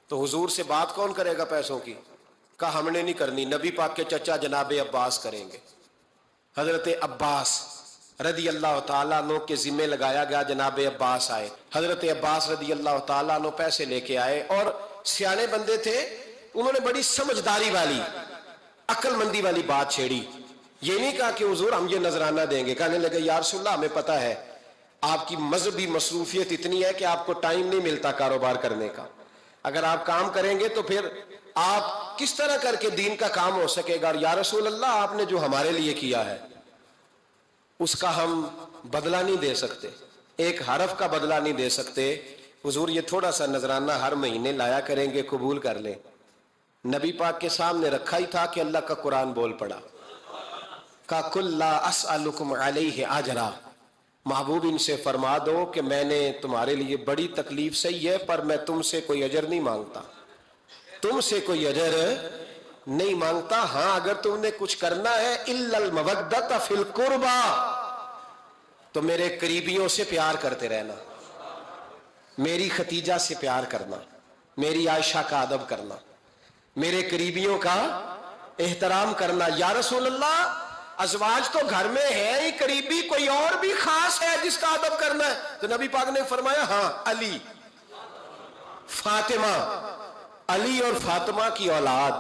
تو حضور سے بات کون کرے گا پیسوں کی؟ کہا ہم نے نہیں کرنی، نبی پاک کے چچا جناب عباس کریں گے۔ حضرت عباس رضی اللہ تعالیٰ عنہ کے ذمے لگایا گیا، جناب عباس آئے، حضرت عباس رضی اللہ تعالیٰ عنہ پیسے لے کے آئے، اور سیانے بندے تھے، انہوں نے بڑی سمجھداری والی عقل مندی والی بات چھیڑی۔ یہ نہیں کہا کہ حضور ہم یہ نذرانہ دیں گے، کہنے لگے یا رسول اللہ ہمیں پتہ ہے آپ کی مذہبی مصروفیت اتنی ہے کہ آپ کو ٹائم نہیں ملتا کاروبار کرنے کا، اگر آپ کام کریں گے تو پھر آپ کس طرح کر کے دین کا کام ہو سکے گا، اور یا رسول اللہ آپ نے جو ہمارے لیے کیا ہے اس کا ہم بدلہ نہیں دے سکتے، ایک حرف کا بدلہ نہیں دے سکتے، حضور یہ تھوڑا سا نذرانہ ہر مہینے لایا کریں گے، قبول کر لیں۔ نبی پاک کے سامنے رکھا ہی تھا کہ اللہ کا قرآن بول پڑا، کا کل لا اسألکم علیہ اجرا، محبوب ان سے فرما دو کہ میں نے تمہارے لیے بڑی تکلیف سہی ہے، پر میں تم سے کوئی اجر نہیں مانگتا، تم سے کوئی اجر نہیں مانگتا، ہاں اگر تم نے کچھ کرنا ہے الا المودۃ فی القربى، تو میرے قریبیوں سے پیار کرتے رہنا، میری ختیجہ سے پیار کرنا، میری عائشہ کا ادب کرنا، میرے قریبیوں کا احترام کرنا۔ یا رسول اللہ ازواج تو گھر میں ہے ہی، قریبی کوئی اور بھی خاص ہے جس کا ادب کرنا ہے؟ تو نبی پاک نے فرمایا ہاں علی، فاطمہ، علی اور فاطمہ کی اولاد،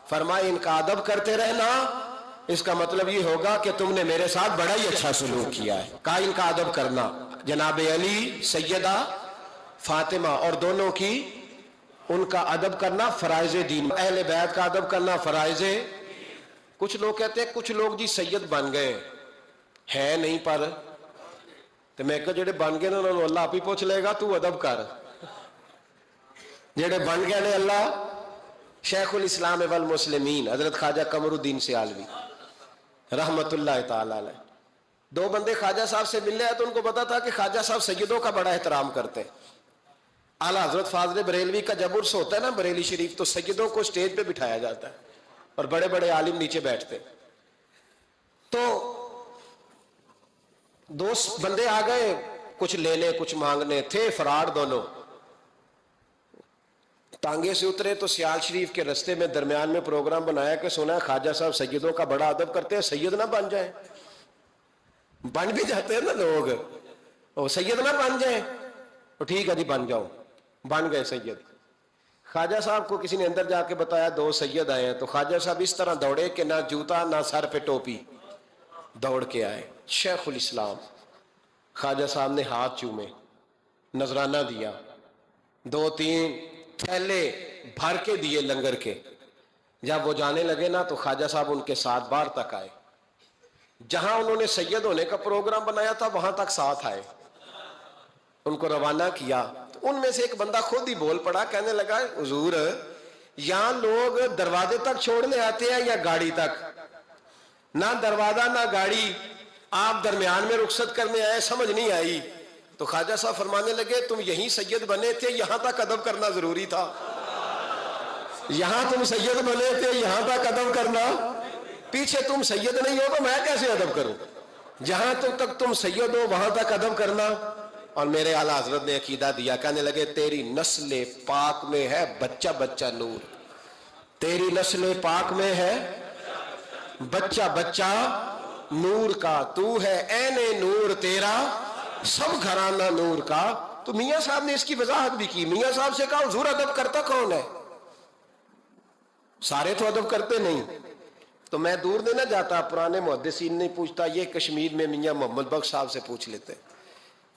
فرمائے ان کا ادب کرتے رہنا، اس کا مطلب یہ ہوگا کہ تم نے میرے ساتھ بڑا ہی اچھا سلوک کیا ہے، کہا ان کا ادب کرنا، جناب علی، سیدہ فاطمہ، اور دونوں کی ان کا ادب کرنا فرائض دین، اہل بیت کا ادب کرنا فرائض۔ کچھ لوگ کہتے ہیں کچھ لوگ جی سید بن گئے ہے نہیں، پر تو میں کہا جڑے بن گئے انہوں نے اللہ آپ ہی پوچھ لے گا، تو ادب کر، جڑے بن گئے نے اللہ۔ شیخ الاسلام والمسلمین حضرت خواجہ قمر الدین سیالوی رحمت اللہ تعالی علیہ، دو بندے خواجہ صاحب سے ملنے آئے تو ان کو پتا تھا کہ خواجہ صاحب سیدوں کا بڑا احترام کرتے ہیں۔ اعلیٰ حضرت فاضل بریلوی کا جب عرس ہوتا ہے نا بریلی شریف، تو سیدوں کو سٹیج پہ بٹھایا جاتا ہے اور بڑے بڑے عالم نیچے بیٹھتے، تو دو بندے آ گئے کچھ لینے کچھ مانگنے، تھے فرار دونوں، ٹانگے سے اترے تو سیال شریف کے رستے میں درمیان میں پروگرام بنایا کہ سنا ہے خواجہ صاحب سیدوں کا بڑا ادب کرتے ہیں، سید نہ بن جائیں، بن بھی جاتے ہیں نا لوگ، وہ سید نہ بن جائیں، تو ٹھیک ہے جی بن جاؤ، بن گئے سید۔ خواجہ صاحب کو کسی نے اندر جا کے بتایا دو سید آئے ہیں، تو خواجہ صاحب اس طرح دوڑے کہ نہ جوتا نہ سر پہ ٹوپی، دوڑ کے آئے۔ شیخ الاسلام خواجہ صاحب نے ہاتھ چومے، نذرانہ دیا، دو تین تھیلے بھر کے دیے لنگر کے۔ جب وہ جانے لگے نا تو خواجہ صاحب ان کے ساتھ باہر تک آئے، جہاں انہوں نے سید ہونے کا پروگرام بنایا تھا وہاں تک ساتھ آئے، ان کو روانہ کیا۔ تو ان میں سے ایک بندہ خود ہی بول پڑا، کہنے لگا حضور یہاں لوگ دروازے تک چھوڑنے آتے ہیں یا گاڑی تک؟ نہ دروازہ نہ گاڑی، آپ درمیان میں رخصت کرنے آئے، سمجھ نہیں آئی۔ تو خواجہ صاحب فرمانے لگے تم یہیں سید بنے تھے، یہاں تک ادب کرنا ضروری تھا، یہاں تم سید بنے تھے یہاں تک ادب کرنا، پیچھے تم سید نہیں ہو تو میں کیسے ادب کروں؟ جہاں تک تم سید ہو وہاں تک ادب کرنا۔ اور میرے اعلیٰ حضرت نے عقیدہ دیا، کہنے لگے تیری نسل پاک میں ہے بچہ بچہ نور، تیری نسل پاک میں ہے بچہ بچہ نور کا، تو ہے عین نور تیرا سب گھرانہ نور کا۔ تو میاں صاحب نے اس کی وضاحت بھی کی، میاں صاحب سے کہا حضور ادب کرتا کون ہے؟ سارے تو ادب کرتے نہیں۔ تو میں دور نہیں نہ جاتا، پرانے محدثین نہیں پوچھتا، یہ کشمیر میں میاں محمد بخش صاحب سے پوچھ لیتے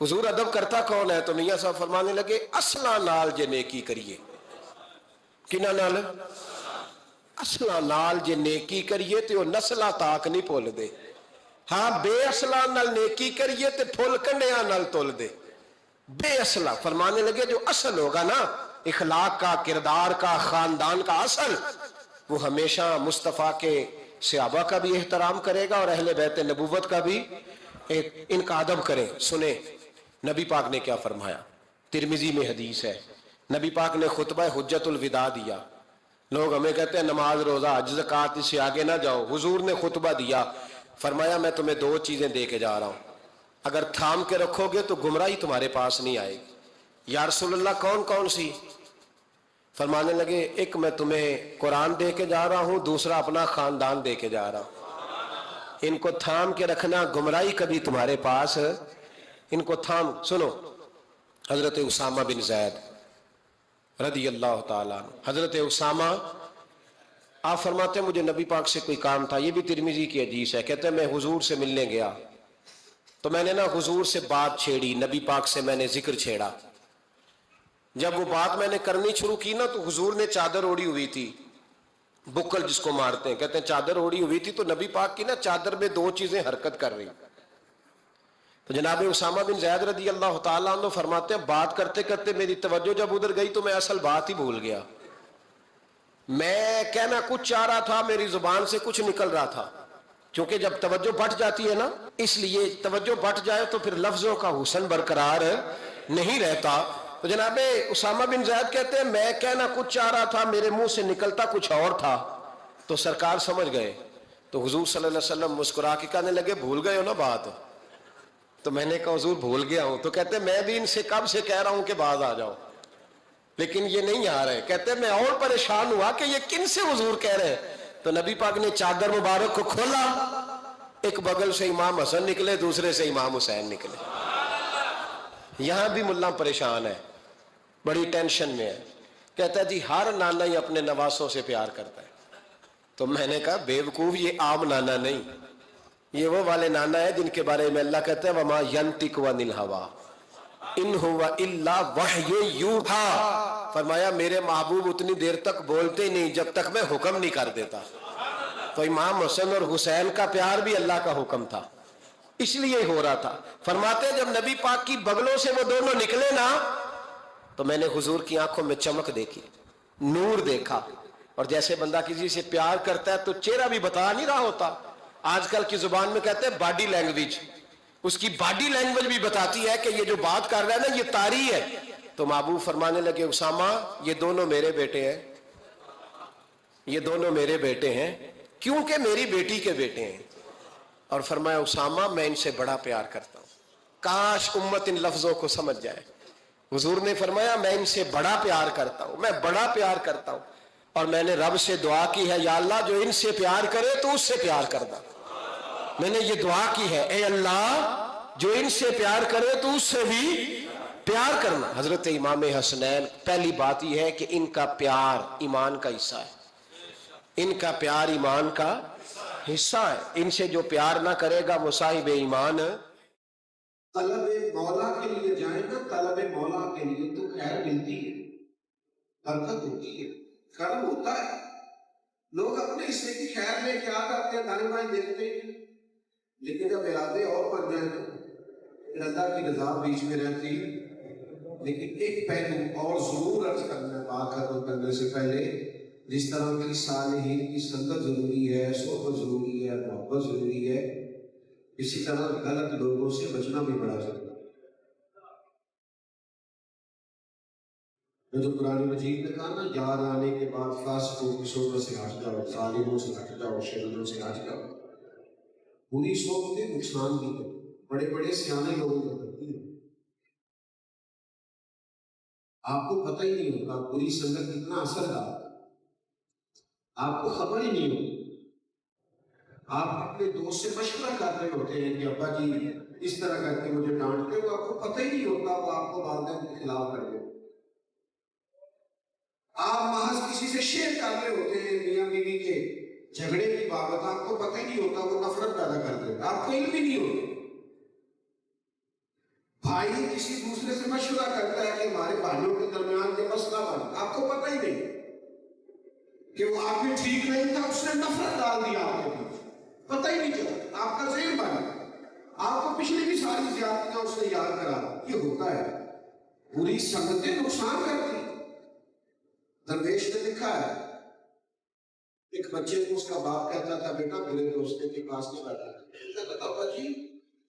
حضور ادب کرتا کون ہے؟ تو میاں صاحب فرمانے لگے اصلا نال جے نیکی کریے، کنہ نال؟ اصلا نال جے نیکی کریے تو نسلہ تاک نہیں پول دے، ہاں بے اصلہ نال نیکی کریے تے پھول کنڈیاں نال تول دے۔ بے اصلہ فرمانے لگے جو اصل ہوگا نا اخلاق کا، کردار کا، خاندان کا اصل، وہ ہمیشہ مصطفیٰ کے صحابہ کا بھی احترام کرے گا اور اہل بیت نبوت کا بھی ان کا ادب کرے۔ سنیں نبی پاک نے کیا فرمایا، ترمذی میں حدیث ہے، نبی پاک نے خطبہ حجت الوداع دیا۔ لوگ ہمیں کہتے ہیں نماز روزہ حج زکوٰۃ اس سے آگے نہ جاؤ، حضور نے خطبہ دیا، فرمایا میں تمہیں دو چیزیں دے کے جا رہا ہوں، اگر تھام کے رکھو گے تو گمراہی تمہارے پاس نہیں آئے گی۔ یا رسول اللہ کون کون سی؟ فرمانے لگے ایک میں تمہیں قرآن دے کے جا رہا ہوں، دوسرا اپنا خاندان دے کے جا رہا ہوں، ان کو تھام کے رکھنا، گمراہی کبھی تمہارے پاس ان کو تھام۔ سنو حضرت اسامہ بن زید رضی اللہ تعالیٰ عنہ، حضرت اسامہ آپ فرماتے ہیں مجھے نبی پاک سے کوئی کام تھا، یہ بھی ترمذی کی حدیث ہے، کہتے ہیں میں حضور سے ملنے گیا تو میں نے نا حضور سے بات چھیڑی، نبی پاک سے میں نے ذکر چھیڑا۔ جب وہ بات میں نے کرنی شروع کی نا تو حضور نے چادر اوڑی ہوئی تھی، بکل جس کو مارتے ہیں، کہتے ہیں چادر اوڑی ہوئی تھی تو نبی پاک کی نا چادر میں دو چیزیں حرکت کر رہی۔ تو جناب اسامہ بن زید رضی اللہ تعالیٰ عنہ فرماتے ہیں بات کرتے کرتے میری توجہ جب ادھر گئی تو میں اصل بات ہی بھول گیا، میں کہنا کچھ چاہ رہا تھا، میری زبان سے کچھ نکل رہا تھا، کیونکہ جب توجہ بٹ جاتی ہے نا، اس لیے توجہ بٹ جائے تو پھر لفظوں کا حسن برقرار نہیں رہتا۔ تو جناب اسامہ بن زید کہتے ہیں میں کہنا کچھ چاہ رہا تھا، میرے منہ سے نکلتا کچھ اور تھا، تو سرکار سمجھ گئے، تو حضور صلی اللہ علیہ وسلم مسکرا کے کہنے لگے بھول گئے ہو نا بات؟ تو میں نے کہا حضور بھول گیا ہوں۔ تو کہتے ہیں میں بھی ان سے کب سے کہہ رہا ہوں کہ باز آ جاؤ، لیکن یہ نہیں آ رہے۔ کہتے ہیں میں اور پریشان ہوا کہ یہ کن سے حضور کہہ رہے ہیں۔ تو نبی پاک نے چادر مبارک کو کھولا، ایک بغل سے امام حسن نکلے، دوسرے سے امام حسین نکلے۔ یہاں بھی ملا پریشان ہے، بڑی ٹینشن میں ہے، کہتا ہے جی ہر نانا ہی اپنے نواسوں سے پیار کرتا ہے۔ تو میں نے کہا بیوقوف، یہ عام نانا نہیں، یہ وہ والے نانا ہے جن کے بارے میں اللہ کہتا ہے وَمَا يَنْتِقُ عَنِ الْهَوَىٰ إِنْ هُوَ إِلَّا وَحْيٌ يُوحَىٰ، فرمایا میرے محبوب اتنی دیر تک بولتے ہی نہیں جب تک میں حکم نہیں کر دیتا۔ تو امام حسن اور حسین کا پیار بھی اللہ کا حکم تھا، اس لیے ہو رہا تھا۔ فرماتے ہیں جب نبی پاک کی بغلوں سے وہ دونوں نکلے نا تو میں نے حضور کی آنکھوں میں چمک دیکھی، نور دیکھا، اور جیسے بندہ کسی سے پیار کرتا ہے تو چہرہ بھی بتا نہیں رہا ہوتا، آج کل کی زبان میں کہتے ہیں باڈی لینگویج، اس کی باڈی لینگویج بھی بتاتی ہے کہ یہ جو بات کر رہا ہے نا یہ طاری ہے۔ تو محبوب فرمانے لگے اسامہ یہ دونوں میرے بیٹے ہیں، یہ دونوں میرے بیٹے ہیں کیونکہ میری بیٹی کے بیٹے ہیں۔ اور فرمایا اسامہ میں ان سے بڑا پیار کرتا ہوں، کاش امت ان لفظوں کو سمجھ جائے۔ حضور نے فرمایا میں ان سے بڑا پیار کرتا ہوں، میں بڑا پیار کرتا ہوں، اور میں نے رب سے دعا کی ہے یا اللہ جو ان سے پیار کرے تو اس سے پیار کرنا۔ میں نے یہ دعا کی ہے اے اللہ جو ان سے پیار کرے تو اس سے بھی پیار کرنا۔ حضرت امام حسنین پہلی بات یہ ہے کہ ان کا پیار ایمان کا حصہ ہے، ان کا پیار ایمان کا حصہ ہے، ان سے جو پیار نہ کرے گا وہ صاحب ایمان۔ طلب مولا کے لیے جائیں نا، طلب مولا کے لیے تو خیر ملتی ہے، برکت ہوتی ہے، کرم ہوتا ہے، لوگ اپنے حصے کی خیر لے کے آ جاتے ہیں، دائیں بائیں دیکھتے ہیں، لیکن جب ارادے اور بن جائیں تو پھر اللہ کی رضا بیچ میں رہتی ہے۔ لیکن ایک پہلو اور ضرور عرض کرنا ہے بات ختم کرنے سے پہلے، جس طرح کی صالحین کی سنگت ضروری ہے، صحبت ضروری ہے، محبت ضروری ہے، اسی طرح غلط لوگوں سے بچنا بھی بڑا ضروری ہے۔ جو قرآن مجید نے کہا نا یاد آنے کے بعد فاسقوں کی صحبت سے ہٹ جاؤ، ظالموں سے ہٹ جاؤ، شروروں سے ہٹ جاؤ۔ بری صحبتیں نقصان بھی ہیں، بڑے بڑے سیانے لوگوں کو کرتی ہیں، آپ کو پتہ ہی نہیں ہوتا بری سنگت کتنا اثر ڈالتا ہے، آپ کو خبر ہی نہیں ہوتی۔ آپ اپنے دوست سے مشورہ کر رہے ہوتے ہیں کہ ابا جی اس طرح کر کے مجھے ڈانٹتے ہو، آپ کو پتہ ہی نہیں ہوتا وہ آپ کو والدین کے خلاف کر دے۔ آپ محض کسی سے شیئر کر رہے ہوتے ہیں میاں بیوی کے جھگڑے کی بابت، آپ کو پتہ ہی نہیں ہوتا وہ نفرت پیدا کر دے گا، آپ کو علم ہی نہیں ہوتا۔ بھائی کسی دوسرے سے مشورہ کرتا ہے کہ ہمارے بھائیوں کے درمیان یہ مسئلہ بنا، آپ کو پتہ ہی نہیں کہ وہ آدمی ٹھیک نہیں تھا، اس نے نفرت ڈال دیا آپ کے بیچ، پتہ ہی نہیں چلا، آپ کا ذہن بنا، آپ کو پچھلی بھی ساری زیادتیاں اس نے یاد کرا۔ یہ ہوتا ہے، بری سنگتیں نقصان کرتی۔ درویش نے لکھا ہے ایک بچے کو اس کا باپ کہتا تھا بیٹا برے دوستے کے پاس نہیں بیٹھا، اس نے کہا ابا جی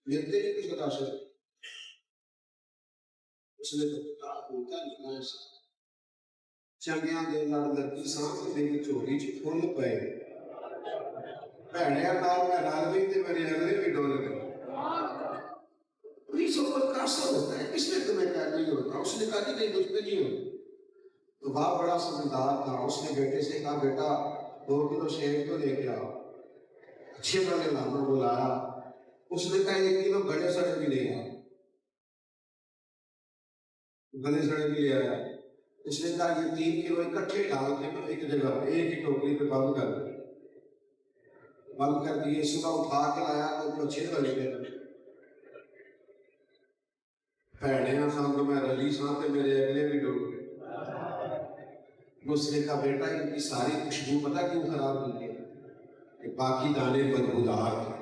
ملتے نہیں کچھ بتا سکتے، اس نے کہا بولتا لکھنا ہے چنگیاں دے لڑ لڑکی سانس میری چوری چ پھول پے بھڑیا نال میں رل گئی تے میرے اگلے بھی ڈول گئے۔ پوری صحبت کا اثر ہوتا ہے، کس نے تمہیں کہا نہیں ہوتا؟ اس نے کہا کہ نہیں مجھ پہ نہیں ہوتا۔ تو باپ بڑا سمجھدار تھا، اس نے بیٹے سے کہا بیٹا 2 کلو سیب تو لے کے آؤ، اچھے والے لانوں کو لایا، اس نے کہا 1 کلو گڑے سڑے بھی لے آیا، گڑے سڑے بھی لے آیا، اس نے کہا یہ 3 کلو اکٹھے ڈال کے نا ایک جگہ پہ ایک ہی ٹوکری پہ بند کر دیے، صبح اٹھا کے لایا تو 6 بجے گئے بھڑیاں سان تو میں رلی سان تے میرے اگلے بھی ڈوب گئے۔ اس نے کہا بیٹا ان کی ساری خوشبو پتہ کیوں خراب ہوئی ہے کہ باقی دانے بدبودار تھے،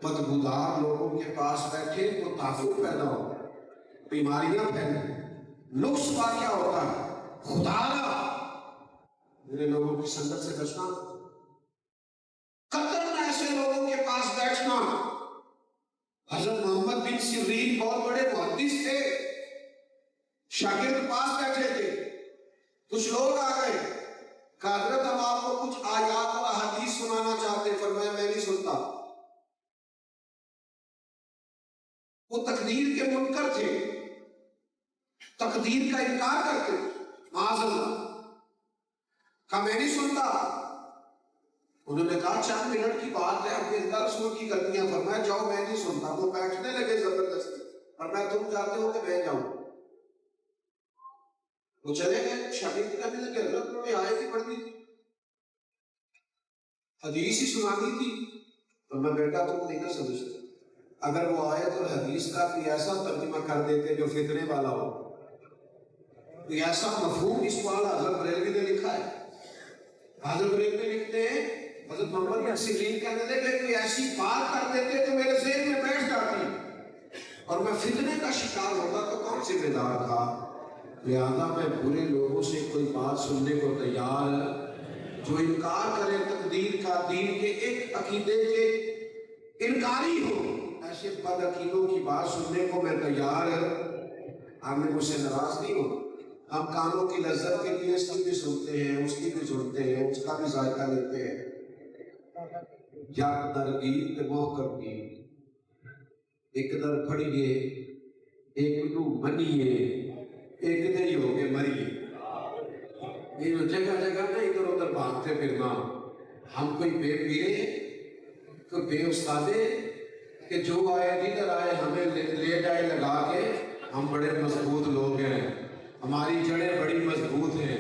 بدبودار لوگوں کے پاس بیٹھے تو تعفف پیدا ہوتا ہے، بیماریاں پھیلیں، نقص واقع ہوتا ہے۔ خدا را میرے لوگوں کی سنگت سے بچنا، قطر ایسے لوگوں کے پاس بیٹھنا۔ حضرت محمد بن سیرین بہت بڑے محدث تھے، شاگرد پاس بیٹھے تھے، کچھ لوگ آ گئے کہ حضرت ہم آپ کو کچھ آیات اور احادیث سنانا چاہتے ہیں، فرمایا میں نہیں سنتا۔ وہ تقدیر کے منکر تھے، تقدیر کا انکار کرتے معاذ اللہ، کہا میں نہیں سنتا۔ انہوں نے کہا چند منٹ کی بات ہے، اپنے اللہ رسول کی غلطیاں، فرمایا جاؤ میں نہیں سنتا۔ وہ بیٹھنے لگے زبردستی، فرمایا تم چاہتے ہو کہ میں جاؤں؟ وہ چلے گئے، شاگرد کہنے لگے حضرت انہوں نے آیت ہی پڑھنی تھی، حدیث ہی سنانی تھی۔ فرمایا بیٹا تم نہیں کر سمجھتے، اگر وہ آیت اور حدیث کا کوئی ایسا ترجمہ کر دیتے جو فتنے والا ہو، کوئی ایسا مفہوم اس کو حضرت بریلوی نے لکھا ہے، حضرت بریلوی لکھتے ہیں حضرت محمد بن سیرین کہنے لگے کوئی ایسی بات کر دیتے تو میرے ذہن میں بیٹھ جاتی اور میں فتنے کا شکار ہوتا تو کون ذمہ دار تھا؟ لہذا میں برے لوگوں سے کوئی بات سننے کو تیار، جو انکار کرے تقدیر کا، دین کے ایک عقیدے کے انکاری ہو، ایسے بد عقیدوں کی بات سننے کو میں تیار۔ ہم نے مجھ سے ناراض نہیں ہو، ہم کانوں کی لذت کے لیے اس کی بھی سنتے ہیں، اس کی بھی سنتے ہیں، اس کا بھی ذائقہ لیتے ہیں۔ یک در گیت محکم کی ایک در پڑھیے، ایک نو منیے، ایک دے ہو کے مریے۔ یہ جگہ جگہ نہ ادھر ادھر بھاگتے پھرنا، ہم کوئی بے پیرے، کوئی بے استادے کہ جو آئے جدھر آئے ہمیں لے جائے لگا کے، ہم بڑے مضبوط لوگ ہیں، ہماری جڑیں بڑی مضبوط ہیں،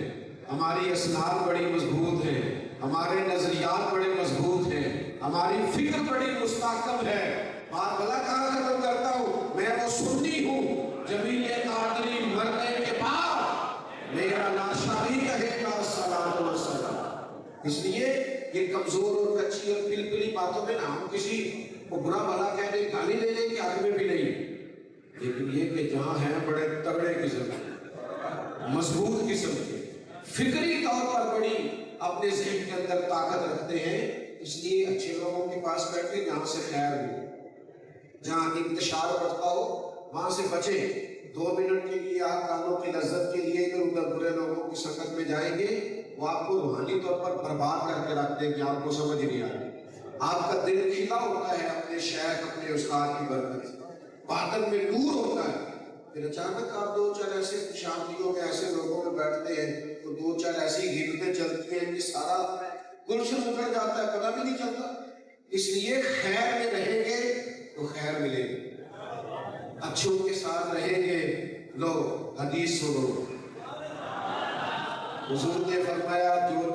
ہماری اسناد بڑی مضبوط ہیں، ہمارے نظریات بڑے مضبوط ہیں، ہماری فکر بڑی مستحکم ہے۔ بات بھلا کہاں ختم کرتا ہوں، میں وہ سنی ہوں جمیل قادری مرنے کے بعد میرا لاشا بھی کہے گا الصلاۃ والسلام۔ اس لیے یہ کمزور اور کچی اور پلپلی باتوں میں نہ ہم کسی کو برا بھلا کہنے گالی دینے کے حق میں بھی نہیں، لیکن یہ کہ جہاں ہیں بڑے تگڑے قسم کے، مضبوط قسم کے، فکری طور پر بڑی اپنے ذہن کے اندر طاقت رکھتے ہیں، اس لیے اچھے لوگوں کے پاس بیٹھے جہاں سے خیر ملے، جہاں انتشار بڑھتا ہو وہاں سے بچیں۔ 2 منٹ کے لیے آپ کانوں کی لذت کے لیے ادھر ادھر برے لوگوں کی سنگت میں جائیں گے، وہ آپ کو روحانی طور پر برباد کر کے رکھ دیں گے، آپ کو سمجھ نہیں آ رہی۔ آپ کا دل کھلا ہوتا ہے اپنے شیخ اپنے استاد کی برکت سے، باطن میں نور ہوتا ہے، پھر اچانک آپ 2-4 ایسے شانتیوں میں ایسے لوگوں میں بیٹھتے ہیں تو 2-4 ایسی غیبتیں چلتی ہیں کہ سارا گلشن اتر جاتا ہے، پتہ بھی نہیں چلتا۔ اس لیے خیر میں رہیں گے تو خیر ملے گی، اچھوں کے ساتھ رہیں گے، لو حدیث سنو، حضور نے فرمایا جو